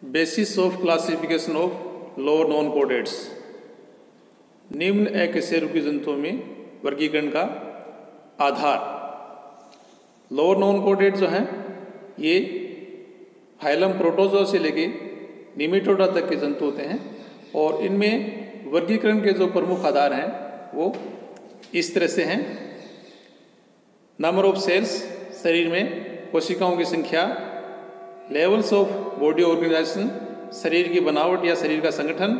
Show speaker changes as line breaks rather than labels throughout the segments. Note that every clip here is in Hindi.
Basis of classification of lower non chordates. निम्न अकशेरुकी जंतुओं में वर्गीकरण का आधार। लोअर नॉन कोडेड जो हैं ये फाइलम प्रोटोजोआ से लेके निमेटोडा तक के जंतु होते हैं और इनमें वर्गीकरण के जो प्रमुख आधार हैं वो इस तरह से हैं। नंबर ऑफ सेल्स, शरीर में कोशिकाओं की संख्या। लेवल्स ऑफ बॉडी ऑर्गेनाइजेशन, शरीर की बनावट या शरीर का संगठन।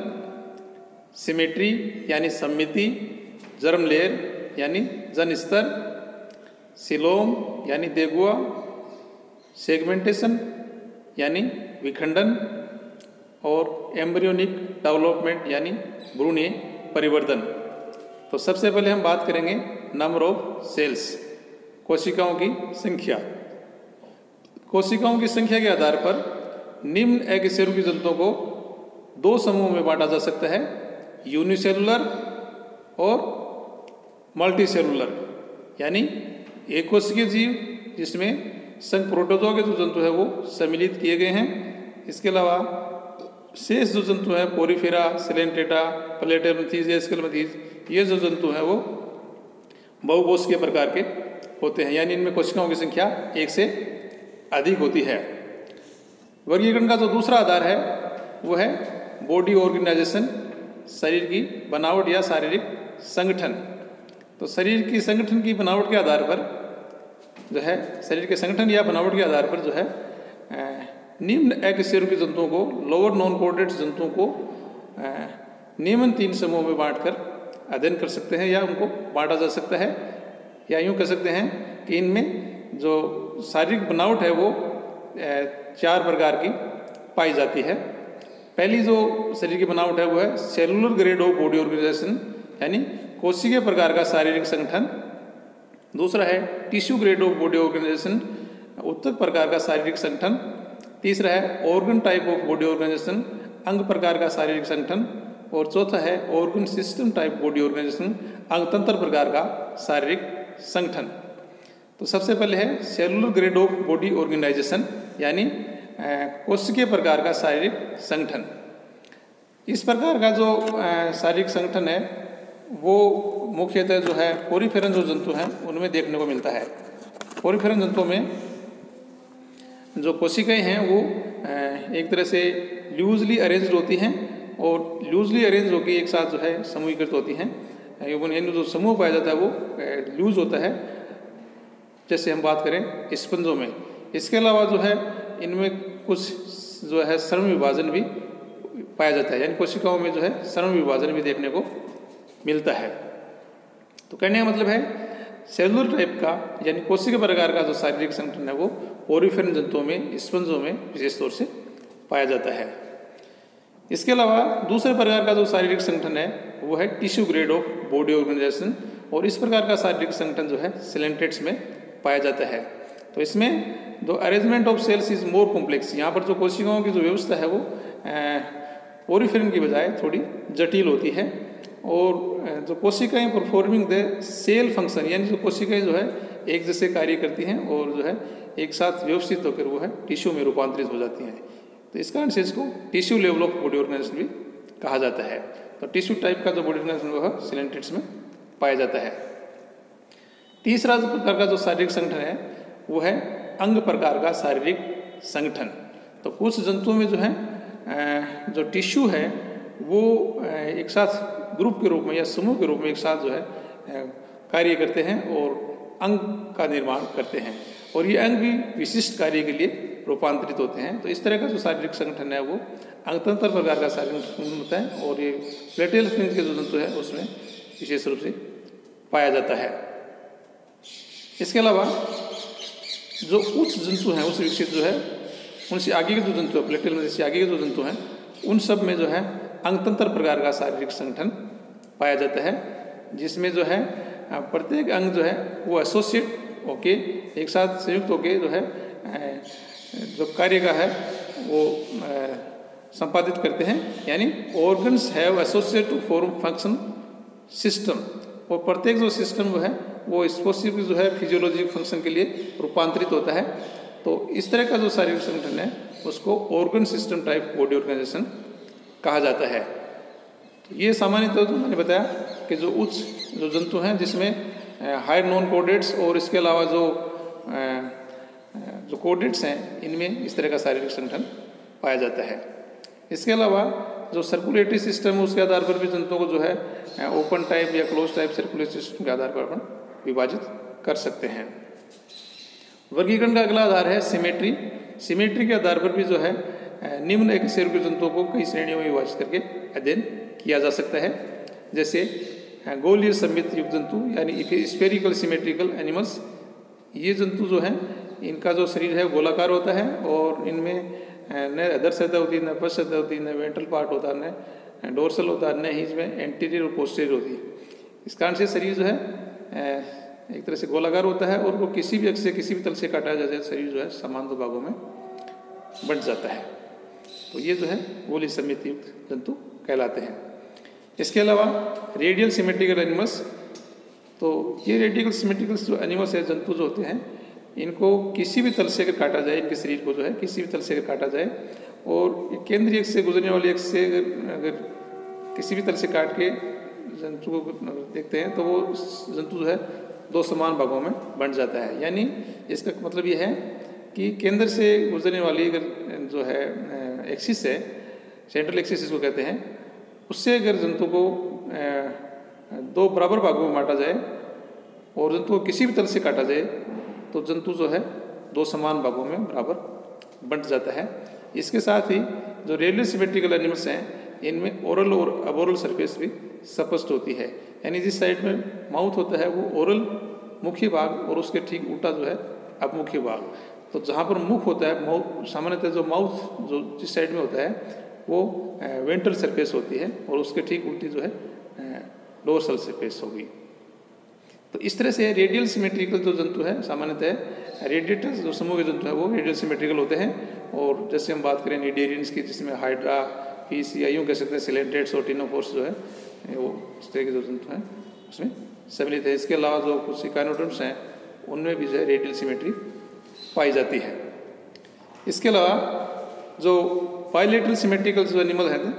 सिमेट्री यानी सममिति। जर्म लेयर यानी जन स्तर। सिलोम यानी देगुआ। सेगमेंटेशन यानी विखंडन और एम्ब्रियोनिक डेवलपमेंट यानी भ्रूणीय परिवर्तन। तो सबसे पहले हम बात करेंगे नंबर ऑफ सेल्स, कोशिकाओं की संख्या। कोशिकाओं की संख्या के आधार पर निम्न अकशेरुकी जंतुओं को दो समूह में बांटा जा सकता है, यूनिसेलुलर और मल्टीसेलुलर। यानी एक कोशिकीय जीव जिसमें संघ प्रोटोजोआ के जो जंतु है वो सम्मिलित किए गए हैं। इसके अलावा शेष जो जंतु हैं पोरीफेरा, सिलेंटेटा, प्लेटेलमथीज, एस्केलमथीज, ये जो जंतु हैं वो बहुकोशिकीय प्रकार के होते हैं। यानी इनमें कोशिकाओं की संख्या एक से अधिक होती है। वर्गीकरण का जो दूसरा आधार है वो है बॉडी ऑर्गेनाइजेशन, शरीर की बनावट या शारीरिक संगठन। तो शरीर की संगठन की बनावट के आधार पर जो है, शरीर के संगठन या बनावट के आधार पर जो है निम्न अकशेरुकी जंतुओं को, लोअर नॉन कोडेड जंतुओं को निम्न 3 समूहों में बांटकर अध्ययन कर सकते हैं या उनको बांटा जा सकता है। या यूँ कह सकते हैं कि इनमें जो शारीरिक बनावट है वो 4 प्रकार की पाई जाती है। पहली जो शरीर की बनावट है वो है cellular grade of body organization, यानी कोशिकीय प्रकार का शारीरिक संगठन। दूसरा है tissue grade of body organization, उत्तक प्रकार का शारीरिक संगठन। तीसरा है organ type of body organization, अंग प्रकार का शारीरिक संगठन। और चौथा है organ system type body organization, अंगतंत्र प्रकार का शारीरिक संगठन। तो सबसे पहले है cellular grade of body organization, यानी कोशिकीय प्रकार का शारीरिक संगठन। इस प्रकार का जो शारीरिक संगठन है वो मुख्यतः जो है पोरीफेरन जो जंतु हैं उनमें देखने को मिलता है। पोरीफेरन जंतुओं में जो कोशिकाएं हैं वो एक तरह से लूजली अरेंज्ड होती हैं और लूजली अरेंज होकर एक साथ जो है समूहीकृत होती हैं। इनमें जो समूह पाया जाता है वो लूज होता है, जैसे हम बात करें स्पंजों में। इसके अलावा जो है इनमें कुछ जो है श्रम विभाजन भी पाया जाता है, यानी कोशिकाओं में जो है श्रम विभाजन भी देखने को मिलता है। तो कहने का मतलब है सेलुलर टाइप का यानी कोशिकीय प्रकार का जो शारीरिक संगठन है वो पोरीफेरन जंतुओं में, स्पंजों में विशेष तौर से पाया जाता है। इसके अलावा दूसरे प्रकार का जो शारीरिक संगठन है वो है tissue grade of body organization, और इस प्रकार का शारीरिक संगठन जो है सिलेंटेट्स में पाया जाता है। तो इसमें the arrangement of cells is more complex. यहाँ पर जो कोशिकाओं की जो व्यवस्था है वो पोरीफेरन की बजाय थोड़ी जटिल होती है। और जो कोशिकाएं परफॉर्मिंग द सेल फंक्शन, यानी जो कोशिकाएं जो है एक जैसे कार्य करती हैं और जो है एक साथ व्यवस्थित होकर वो है टिश्यू में रूपांतरित हो जाती हैं। तो इस कारण से इसको tissue level of body organization भी कहा जाता है। तो टिश्यू टाइप का जो बॉडी ऑर्गेनाइजेशन वो है सिलेंटेट्स में पाया जाता है। तीसरा प्रकार का जो शारीरिक संगठन है वो है अंग प्रकार का शारीरिक संगठन। तो कुछ जंतुओं में जो है जो टिश्यू है वो एक साथ ग्रुप के रूप में या समूह के रूप में एक साथ जो है कार्य करते हैं और अंग का निर्माण करते हैं, और ये अंग भी विशिष्ट कार्य के लिए रूपांतरित होते हैं। तो इस तरह का जो शारीरिक संगठन है वो अंगतंत्र प्रकार का शारीरिक संगठन होता है, और ये प्लेटेलमथीज के जो जंतु है उसमें विशेष रूप से पाया जाता है। इसके अलावा जो उच्च जंतु हैं उस विकसित जो है उनसे आगे के जो जंतु है, प्लेटेलमथीज से आगे के जो जंतु हैं उन सब में जो है अंगतंत्र प्रकार का शारीरिक संगठन पाया जाता है, जिसमें जो है प्रत्येक अंग जो है वो एसोसिएट होके एक साथ संयुक्त होके जो है जो कार्य का है वो संपादित करते हैं। यानी organs have associate to form function system, और प्रत्येक जो सिस्टम वो है वो स्पेसिफिक जो है फिजियोलॉजिक फंक्शन के लिए रूपांतरित होता है। तो इस तरह का जो शारीरिक संगठन है उसको organ system type body organization कहा जाता है। तो ये सामान्यतः तो मैंने बताया कि जो उच्च जो जंतु हैं जिसमें हायर नॉन कोडेट्स और इसके अलावा जो कोडेट्स हैं इनमें इस तरह का शारीरिक संगठन पाया जाता है। इसके अलावा जो सर्कुलेटरी सिस्टम है उसके आधार पर भी जंतुओं को जो है ओपन टाइप या क्लोज टाइप सर्कुलेटरी सिस्टम के आधार पर अपन विभाजित कर सकते हैं। वर्गीकरण का अगला आधार है सिमेट्री। सिमेट्री के आधार पर भी जो है निम्न एक शरीर के जंतुओं को कई श्रेणियों में विभाजित करके अध्ययन किया जा सकता है। जैसे गोलीय सममित युक्त जंतु यानी स्फेरिकल सिमेट्रिकल एनिमल्स। ये जंतु जो हैं इनका जो शरीर है गोलाकार होता है और इनमें न अधर सतह होती है, न पश्च सतह होती है, न वेंट्रल पार्ट होता है, न डोर्सल होता है, न ही इसमें एंटीरियर और पोस्टीरियर होती है। इस कारण से शरीर जो है एक तरह से गोलाकार होता है और वो किसी भी अक्ष से किसी भी तल से काटा जाए शरीर जो है समान दो भागों में बंट जाता है। तो ये जो है गोलीय सममित युक्त जंतु कहलाते हैं। इसके अलावा रेडियल सिमेट्रिकल एनिमल्स। तो ये रेडियल सिमेट्रिकल जो एनिमल्स है जंतु जो होते हैं इनको किसी भी तल से अगर काटा जाए, इनके शरीर को जो है किसी भी तल से अगर काटा जाए और केंद्रीय अक्ष से गुजरने वाली अक्ष से अगर किसी भी तल से काट के जंतु को देखते हैं तो वो जंतु जो है दो समान भागों में बंट जाता है। यानी इसका मतलब ये है कि केंद्र से गुजरने वाली अगर जो है एक्सिस है, सेंट्रल एक्सिस इसको कहते हैं, उससे अगर जंतु को दो बराबर भागों में बांटा जाए और जंतु को किसी भी तल से काटा जाए तो जंतु जो है दो समान भागों में बराबर बंट जाता है। इसके साथ ही जो रेडियल सिमेट्रिकल एनिमल्स हैं इनमें ओरल और अबोरल सरफेस भी स्पष्ट होती है। यानी जिस साइड में माउथ होता है वो ओरल मुख्य भाग और उसके ठीक उल्टा जो है अपमुख्य भाग। तो जहाँ पर मुख होता है सामान्यतः जो माउथ जो जिस साइड में होता है वो वेंट्रल सरफेस होती है और उसके ठीक उल्टी जो है डोर्सल सरफेस होगी। तो इस तरह से रेडियल सिमेट्रिकल जो जंतु है सामान्यतः रेडिएटर्स जो समूह के जंतु हैं वो रेडियल सिमेट्रिकल होते हैं। और जैसे हम बात करें निडेरियंस की जिसमें हाइड्रा, पीस या यूँ कह सकते हैं सिलेंट्रेट्स और टिनोफोर्स जो है वो इस तरह के जो जंतु हैं उसमें सम्मिलित है। इसके अलावा जो कुछ इकानोडर्म्स हैं उनमें भी जो है रेडियल सिमेट्री पाई जाती है। इसके अलावा जो बायलेटरल सिमेट्रिकल जो एनिमल हैं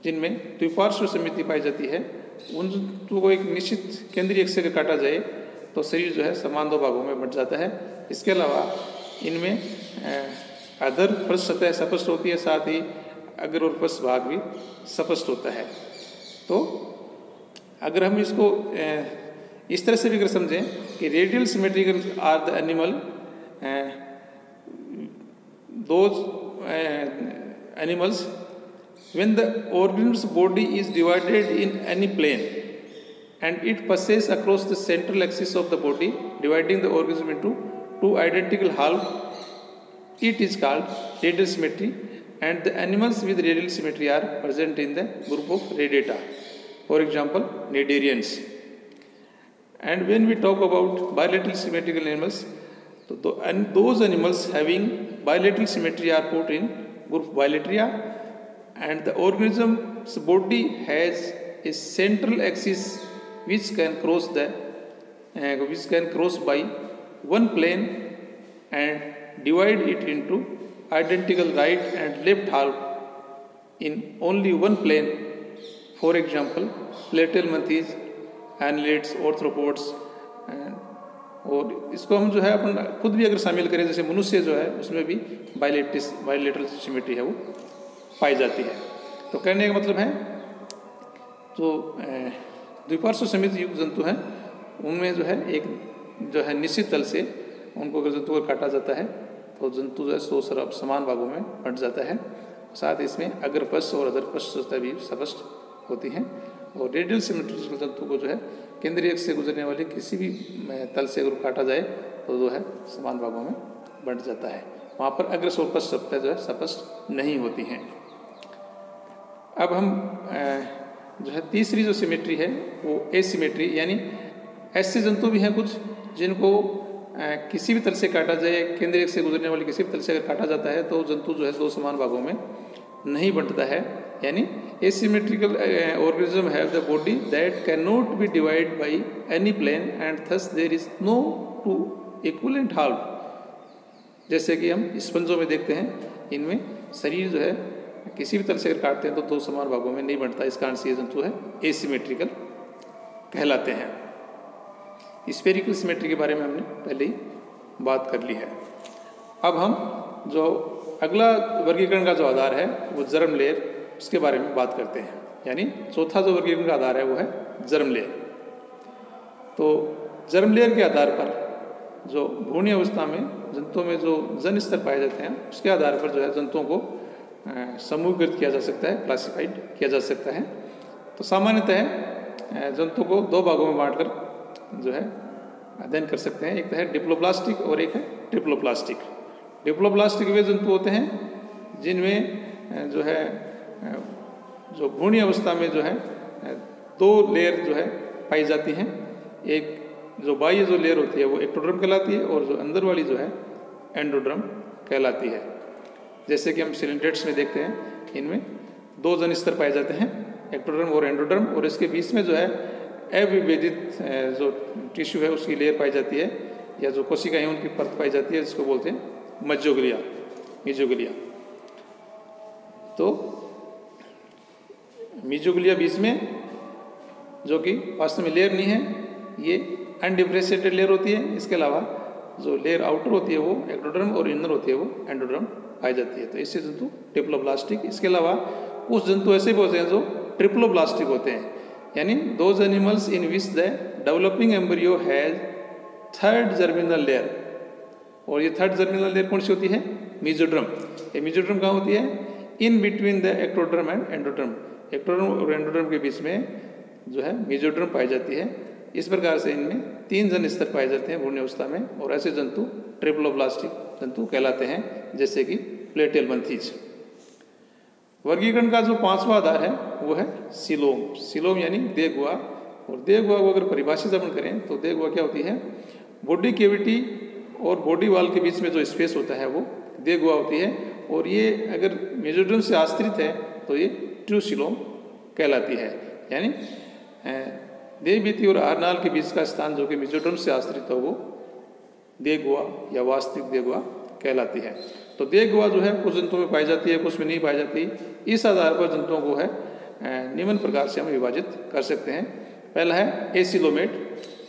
जिनमें द्विपार्श्व समिति पाई जाती है उन जंतुओं को एक निश्चित केंद्रीय अक्ष से काटा जाए तो शरीर जो है समान दो भागों में बंट जाता है। इसके अलावा इनमें अधर पृष्ठ सतह स्पष्ट होती है, साथ ही अग्र और पृष्ठ भाग भी स्पष्ट होता है। तो अगर हम इसको इस तरह से भी अगर समझें कि radial symmetrical are the animal those animals when the organism's body is divided in any plane and it passes across the central axis of the body dividing the organism into two identical halves, it is called radial symmetry, and the animals with radial symmetry are present in the group of radiata, for example cnidarians. And when we talk about bilateral symmetrical animals, and those animals having bilateral symmetry are put in group Bilateria, and the organism's body has a central axis which can cross by one plane and divide it into identical right and left half in only one plane, for example platel monkeys, annelids, arthropods। और इसको हम जो है अपन खुद भी अगर शामिल करें जैसे मनुष्य जो है उसमें भी बायलेटरल सिमेट्री है वो पाई जाती है। तो कहने का मतलब है जो द्विपार्श्व समित युक्त जंतु हैं उनमें जो है एक जो है निश्चित तल से उनको अगर जंतु को काटा जाता है तो जंतु जो है सो समान भागों में बंट जाता है। साथ ही इसमें अग्रपश्च और अधरपश्च भी स्पष्ट होती हैं। और रेडियल सिमेट्रिकल जंतु को जो है केंद्रीय अक्ष से गुजरने वाले किसी भी तल से अगर काटा जाए तो जो है समान भागों में बंट जाता है। वहाँ पर अग्र और पश्च सतह जो है स्पष्ट नहीं होती हैं। अब हम जो है तीसरी जो सिमेट्री है वो एसिमेट्री, यानी ऐसे जंतु भी हैं कुछ जिनको किसी भी तल से काटा जाए, केंद्रीय अक्ष से गुजरने वाले किसी भी तल से अगर काटा जाता है तो जंतु जो है दो समान भागों में नहीं बंटता है। यानी asymmetrical organism have the body that cannot be divided by any plane and thus there is no two equivalent half जैसे कि हम स्पंजों में देखते हैं, इनमें शरीर जो है किसी भी तरह से अगर काटते हैं तो 2 समान भागों में नहीं बनता। इस कारण से ये जंतु है एसिमेट्रिकल कहलाते हैं। स्फेरिकल सिमेट्री के बारे में हमने पहले ही बात कर ली है। अब हम जो अगला वर्गीकरण का जो आधार है वो जर्म लेयर, उसके बारे में बात करते हैं। यानी चौथा जो वर्गीकरण का आधार है वो है जर्म लेयर। तो जर्म लेयर के आधार पर जो भ्रूणीय अवस्था में जंतुओं में जो जन स्तर पाए जाते हैं, उसके आधार पर जो है जंतुओं को समूहीकृत किया जा सकता है, क्लासिफाइड किया जा सकता है। तो सामान्यतः जंतु को 2 भागों में बांटकर जो है अध्ययन कर सकते हैं। एक तो है डिप्लोप्लास्टिक और एक है ट्रिप्लोप्लास्टिक। डिप्लोप्लास्टिक वे जंतु होते हैं जिनमें जो है जो भ्रूणीय अवस्था में जो है 2 लेयर जो है पाई जाती हैं। एक जो बाह्य जो लेयर होती है वो एक्टोडर्म कहलाती है और जो अंदर वाली जो है एंडोडर्म कहलाती है। जैसे कि हम सिलिंड्रेट्स में देखते हैं, इनमें 2 जन स्तर पाए जाते हैं, एक्टोडर्म और एंडोडर्म, और इसके बीच में जो है अविभेदित जो टिश्यू है उसकी लेयर पाई जाती है, या जो कोशिकाएं उनकी परत पाई जाती है, जिसको बोलते हैं मज्जोग्लिया, मीजोग्लिया। तो मीजोग्लिया बीच में जो कि वास्तव में लेयर नहीं है, ये अनडिफरेंशिएटेड लेयर होती है। इसके अलावा जो लेयर आउटर होती है वो एक्टोडर्म और इनर होती है वो एंडोडर्म पाई जाती है। तो इससे जंतु ट्रिप्लोब्लास्टिक। इसके अलावा कुछ जंतु ऐसे भी होते हैं जो ट्रिप्लोब्लास्टिक होते हैं, यानी those animals in which the developing embryo has 3rd germinal layer. और ये 3rd जर्मिनल लेयर कौन सी होती है? मीजोड्रम। ये मीजोड्रम कहाँ होती है? In between the ectoderm and endoderm. Ectoderm और एंडोडर्म के बीच में जो है मीजोड्रम पाई जाती है। इस प्रकार से इनमें 3 जन स्तर पाए जाते हैं भ्रूण अवस्था में, और ऐसे जंतु ट्रिप्लोब्लास्टिक जंतु कहलाते हैं, जैसे कि प्लेटियल मंथीज। वर्गीकरण का जो 5वां आधार है वो है सिलोम। सिलोम यानी देगुआ। और देगुआ को अगर परिभाषित अपन करें तो देगुआ क्या होती है? बॉडी कैविटी और बॉडी वॉल के बीच में जो स्पेस होता है वो देगुआ होती है। और ये अगर मेजोड्रम से आश्रित है तो ये ट्रू सिलोम कहलाती है। यानी देह भित्ति और आहारनाल के बीच का स्थान जो कि मेजोड्रम से आश्रित हो वो देगुआ या वास्तविक देगुआ कहलाती है। तो देगुआ जो है कुछ जंतुओं में पाई जाती है, कुछ में नहीं पाई जाती। इस आधार पर जंतुओं को है निम्न प्रकार से हम विभाजित कर सकते हैं। पहला है एसिलोमेट।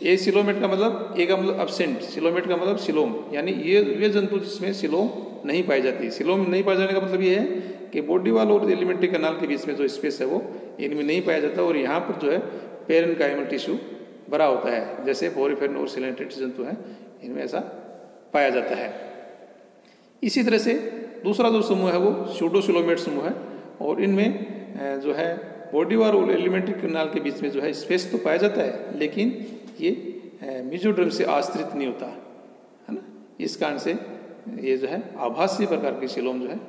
एसिलोमेट का मतलब ए का मतलब अब्सेंट, सिलोमेट का मतलब सिलोम, यानी ये जंतु जिसमें सिलोम नहीं पाई जाती। सिलोम नहीं पाए जाने का मतलब ये है कि बॉडी वॉल और एलिमेंट्री कैनाल के बीच में जो स्पेस है वो इनमें नहीं पाया जाता, और यहाँ पर जो है पेरेन्काइमल टिश्यू भरा होता है। जैसे पोरिफेरन और सिलेंट्रेट जंतु हैं, इनमें ऐसा पाया जाता है। इसी तरह से दूसरा जो समूह है वो स्यूडोसिलोमेट समूह है, और इनमें जो है बॉडी वॉल और एलिमेंट्री कैनाल के बीच में जो है स्पेस तो पाया जाता है, लेकिन ये मेजोड्रम से आश्रित नहीं होता है ना। इस कारण से ये जो है आभासी प्रकार की सिलोम जो है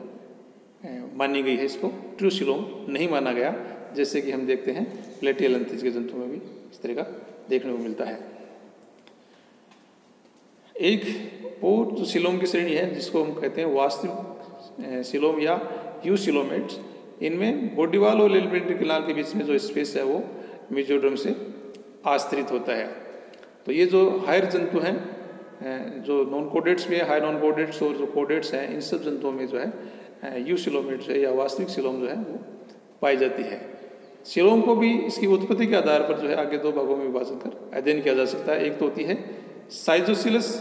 मानी गई है, इसको ट्रू सिलोम नहीं माना गया। जैसे कि हम देखते हैं प्लेटियल अंथिज के जंतु में भी इस तरह का देखने को मिलता है। एक और जो सिलोम की श्रेणी है जिसको हम कहते हैं वास्तविक सिलोम या यू सिलोमेट्स, इनमें बॉडी वॉल और एलिमेंट्री कैनाल के बीच में जो स्पेस है वो मेजोड्रम से आश्रित होता है। तो ये जो हायर जंतु हैं, जो नॉन कोडेट्स में हाई नॉन कोडेट्स और जो कोडेट्स हैं, इन सब जंतुओं में जो है यू सिलोमेट्स है या वास्तविक सिलोम जो है वो पाई जाती है। सिलोम को भी इसकी उत्पत्ति के आधार पर जो है आगे 2 भागों में विभाजन कर अध्ययन किया जा सकता है। एक तो होती है साइजोसिलस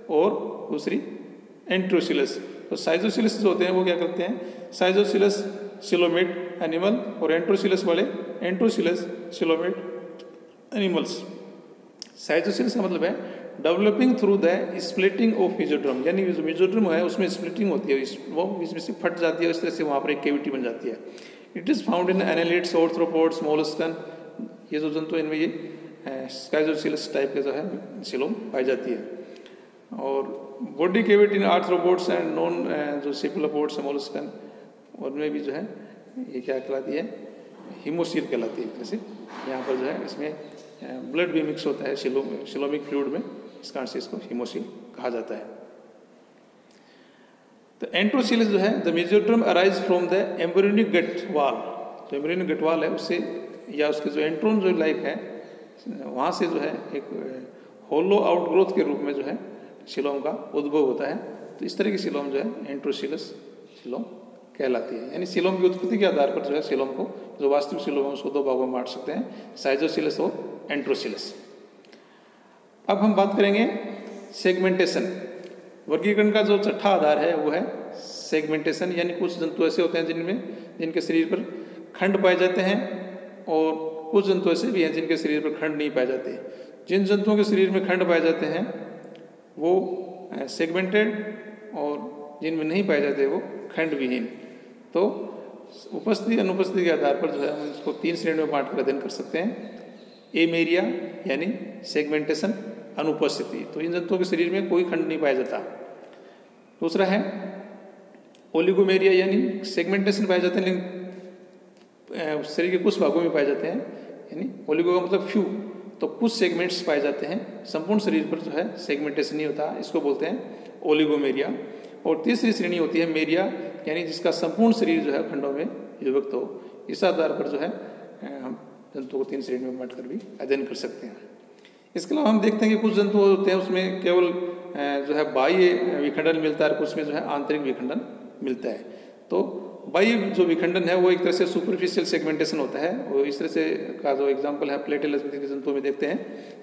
और दूसरी एंट्रोसिलस। तो साइजोसिलस जो होते हैं वो क्या करते हैं? साइजोसिलस सिलोमेट एनिमल और एंट्रोसिलस वाले एंट्रोसिलस सिलोमेट एनिमल्स। साइजोसिलस का मतलब है developing through the splitting of mesoderm, यानी जो मेजोड्रम है उसमें स्प्लिटिंग होती है, वो इसमें से फट जाती है, इस तरह से वहाँ पर एक कैविटी बन जाती है। It is found in annelids, arthropods, molluscan. ये जो जंतु इनमें ये साइजोसिलस टाइप के जो है सिलोम पाई जाती है। और body cavity in arthropods and non जो सेफलोपोड्स मोलस्कन, उनमें भी जो है ये क्या कहलाती है? हीमोसील कहलाती है। एक तरह से यहाँ पर जो है इसमें ब्लड भी मिक्स होता है सिलोमिक फ्लूइड में, इस कारण से इसको हीमोसील कहा जाता है। तो एंट्रोसिलस जो है the mesoderm arise from the embryonic gut wall. जो एम्ब्रियोनिक गट वॉल है उससे या उसके जो एंट्रोन जो लाइक है वहाँ से जो है एक होलो आउटग्रोथ के रूप में जो है सिलोम का उद्भव होता है। तो इस तरह की सीलोम जो है एंट्रोसिलस सीलोम कहलाती है। यानी सीलोम की उत्पत्ति के आधार पर जो है सीलोम को, जो वास्तविक सीलोम है उसको दो भागों में बांट सकते हैं, साइजोसिलस और एंट्रोसिलस। अब हम बात करेंगे सेगमेंटेशन। वर्गीकरण का जो छठा आधार है वो है सेगमेंटेशन। यानी कुछ जंतु ऐसे होते हैं जिनके शरीर पर खंड पाए जाते हैं और कुछ जंतु ऐसे भी हैं जिनके शरीर पर खंड नहीं पाए जाते। जिन जंतुओं के शरीर में खंड पाए जाते हैं वो सेगमेंटेड और जिनमें नहीं पाए जाते वो खंड विहीन। तो उपस्थिति अनुपस्थिति के आधार पर जो है हम इसको 3 श्रेणियों में बांट कर अध्ययन कर सकते हैं। एमेरिया यानी सेगमेंटेशन अनुपस्थिति, तो इन जंतुओं के शरीर में कोई खंड नहीं पाया जाता। दूसरा है ओलिगोमेरिया यानी सेगमेंटेशन पाए जाते हैं लेकिन शरीर के कुछ भागों में पाए जाते हैं। यानी ओलिगो का मतलब फ्यू, तो कुछ सेगमेंट्स पाए जाते हैं, संपूर्ण शरीर पर जो है सेगमेंटेशन नहीं होता, इसको बोलते हैं ओलिगोमेरिया। और तीसरी श्रेणी होती है मेरिया, यानी जिसका संपूर्ण शरीर जो है खंडों में विभक्त हो। इस आधार पर जो है हम जंतु को 3 श्रेणियों में बांटकर भी अध्ययन कर सकते हैं। इसके अलावा हम देखते हैं कि कुछ जंतु होते हैं उसमें केवल जो है बाह्य विखंडन मिलता है, कुछ में जो है आंतरिक विखंडन मिलता है। तो बाह्य जो विखंडन है वो एक तरह से सुपरफिशियल सेगमेंटेशन होता है। और इस तरह से का जो एग्जांपल है प्लेटेलस के जंतुओं में देखते हैं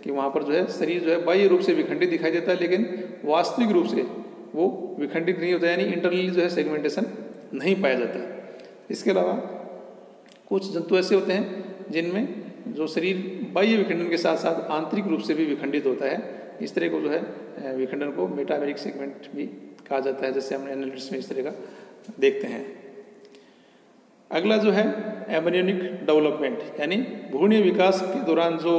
कि वहाँ पर जो है शरीर जो है बाह्य रूप से विखंडित दिखाई देता है लेकिन वास्तविक रूप से वो विखंडित नहीं होता, यानी इंटरनली जो है सेगमेंटेशन नहीं पाया जाता। इसके अलावा कुछ जंतु ऐसे होते हैं जिनमें जो शरीर बाह्य विखंडन के साथ साथ आंतरिक रूप से भी विखंडित होता है। इस तरह को जो है विखंडन को मेटामेरिक सेगमेंट भी कहा जाता है, जैसे हमने एनालिटिक्स में इस तरह का देखते हैं। अगला जो है एम्ब्रियोनिक डेवलपमेंट, यानी भ्रूणीय विकास के दौरान जो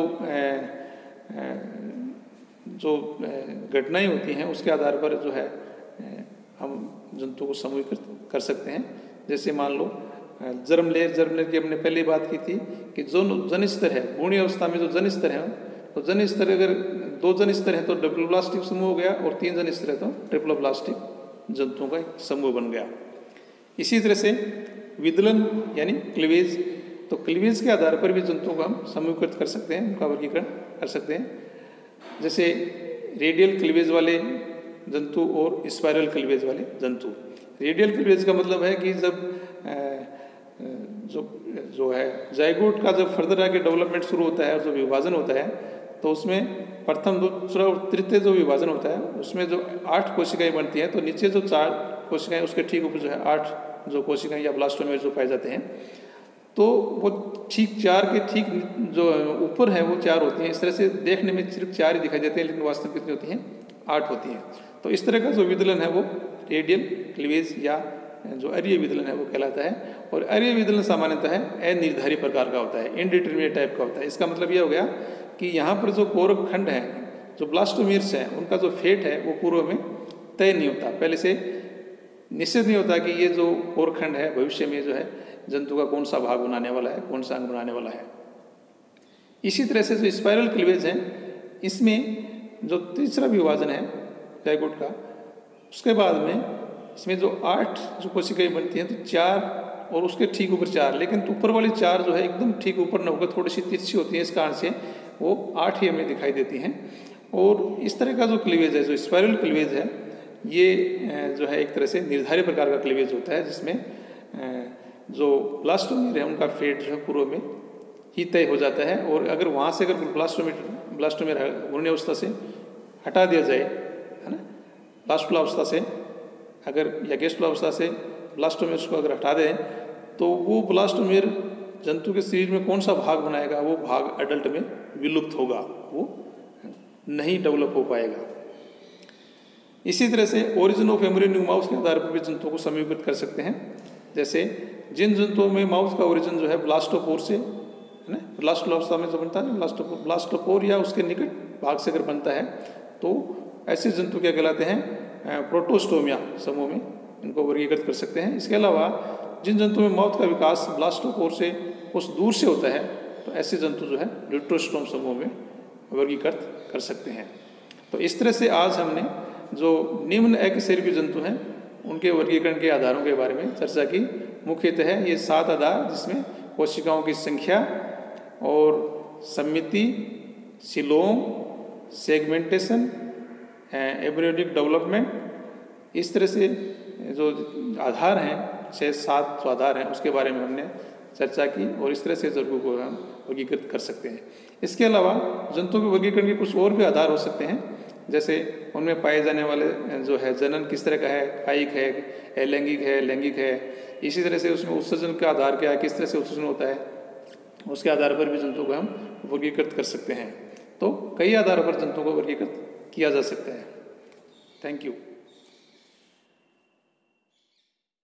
घटनाएं होती हैं उसके आधार पर जो है हम जंतु को समूहीकृत कर सकते हैं। जैसे मान लो जर्मलेयर की हमने पहले बात की थी कि जो जन स्तर है भ्रूणीय अवस्था में, जो जन स्तर है तो जन स्तर अगर 2 जन स्तर है तो डब्लोब्लास्टिक समूह हो गया और 3 जन स्तर है तो ट्रिप्लोब्लास्टिक जंतुओं का एक समूह बन गया। इसी तरह से विदलन यानी क्लीवेज, तो क्लीवेज के आधार पर भी जंतुओं को हम समूहीकृत कर सकते हैं, उनका वर्गीकरण कर सकते हैं। जैसे रेडियल क्लीवेज वाले जंतु और स्पाइरल क्लीवेज वाले जंतु। रेडियल क्लीवेज का मतलब है कि जब जो है जाइगोट का जब फर्दर आगे डेवलपमेंट शुरू होता है और जो विभाजन होता है तो उसमें प्रथम, दूसरा और तृतीय जो विभाजन होता है उसमें जो 8 कोशिकाएं बनती हैं, तो नीचे जो 4 कोशिकाएं उसके ठीक ऊपर जो है 8 जो कोशिकाएं या ब्लास्टोमेर जो पाए जाते हैं, तो वो ठीक 4 के ठीक जो ऊपर है वो 4 होती हैं। इस तरह से देखने में सिर्फ 4 ही दिखाई देते हैं लेकिन वास्तव कितनी होती हैं, 8 होती हैं। तो इस तरह का जो विदलन है वो रेडियल क्लीवेज या जो अरीय विदलन है वो कहलाता है। और अरीय विदलन सामान्यतः है अनिर्धारित प्रकार का होता है, इनडिटरमिनेट टाइप का होता है। इसका मतलब यह हो गया कि यहाँ पर जो कोरक खंड है, जो ब्लास्टोमीर्स हैं, उनका जो फेट है वो पूर्व में तय नहीं होता, पहले से निश्चित नहीं होता कि ये जो कोरक खंड है भविष्य में जो है जंतु का कौन सा भाग बनाने वाला है, कौन सा अंग बनाने वाला है। इसी तरह से जो स्पाइरल क्लीवेज है, इसमें जो तीसरा विभाजन है जाइगोट का, उसके बाद में इसमें जो 8 जो कोशिकाएं बनती हैं तो 4 और उसके ठीक ऊपर 4, लेकिन ऊपर वाली 4 जो है एकदम ठीक ऊपर न होकर थोड़ी सी तिरछी होती हैं, इस कारण से वो 8 ही हमें दिखाई देती हैं। और इस तरह का जो क्लीवेज है, जो स्पाइरल क्लीवेज है, ये जो है एक तरह से निर्धारित प्रकार का क्लीवेज होता है जिसमें जो ब्लास्टोमेर है उनका फेट जो है पूर्व में ही तय हो जाता है। और अगर वहाँ से अगर ब्लास्टोमेर भ्रूण अवस्था से हटा दिया जाए, है ना, ब्लास्टुला अवस्था से अगर या गेस्टुला अवस्था से ब्लास्टोमेर को अगर हटा दें तो वो ब्लास्टोमेर जंतु के शरीर में कौन सा भाग बनाएगा, वो भाग एडल्ट में विलुप्त होगा, वो नहीं डेवलप हो पाएगा। इसी तरह से ओरिजिन ऑफ एम्ब्रियोनिक माउस के आधार पर भी जंतुओं को समूहीकृत कर सकते हैं। जैसे जिन जंतुओं में माउस का ओरिजिन जो है ब्लास्टोपोर से, है ना, ब्लास्टुला अवस्था में जो बनता है ना ब्लास्टोपोर या उसके निकट भाग से अगर बनता है तो ऐसे जंतु क्या कहलाते हैं, प्रोटोस्टोमिया समूह में इनको वर्गीकृत कर सकते हैं। इसके अलावा जिन जंतुओं में माउथ का विकास ब्लास्टोपोर से कुछ दूर से होता है तो ऐसे जंतु जो है ड्यूट्रोस्टोम समूह में वर्गीकृत कर सकते हैं। तो इस तरह से आज हमने जो निम्न एकशरीर जंतु हैं उनके वर्गीकरण के आधारों के बारे में चर्चा की। मुख्यतः ये 7 आधार, जिसमें कोशिकाओं की संख्या और समिति, सिलोम, सेगमेंटेशन, एम्ब्रियोनिक डेवलपमेंट, इस तरह से जो आधार हैं 6-7 जो आधार हैं उसके बारे में हमने चर्चा की और इस तरह से जंतुओं को हम वर्गीकृत कर सकते हैं। इसके अलावा जंतुओं के वर्गीकरण के कुछ और भी आधार हो सकते हैं, जैसे उनमें पाए जाने वाले जो है जनन किस तरह का है, कायिक है, अलैंगिक है, लैंगिक है। इसी तरह से उसमें उत्सर्जन का आधार क्या है, किस तरह से उत्सर्जन होता है, उसके आधार पर भी जंतुओं को हम वर्गीकृत कर सकते हैं। तो कई आधारों पर जंतुओं को वर्गीकृत किया जा सकता है। Thank you.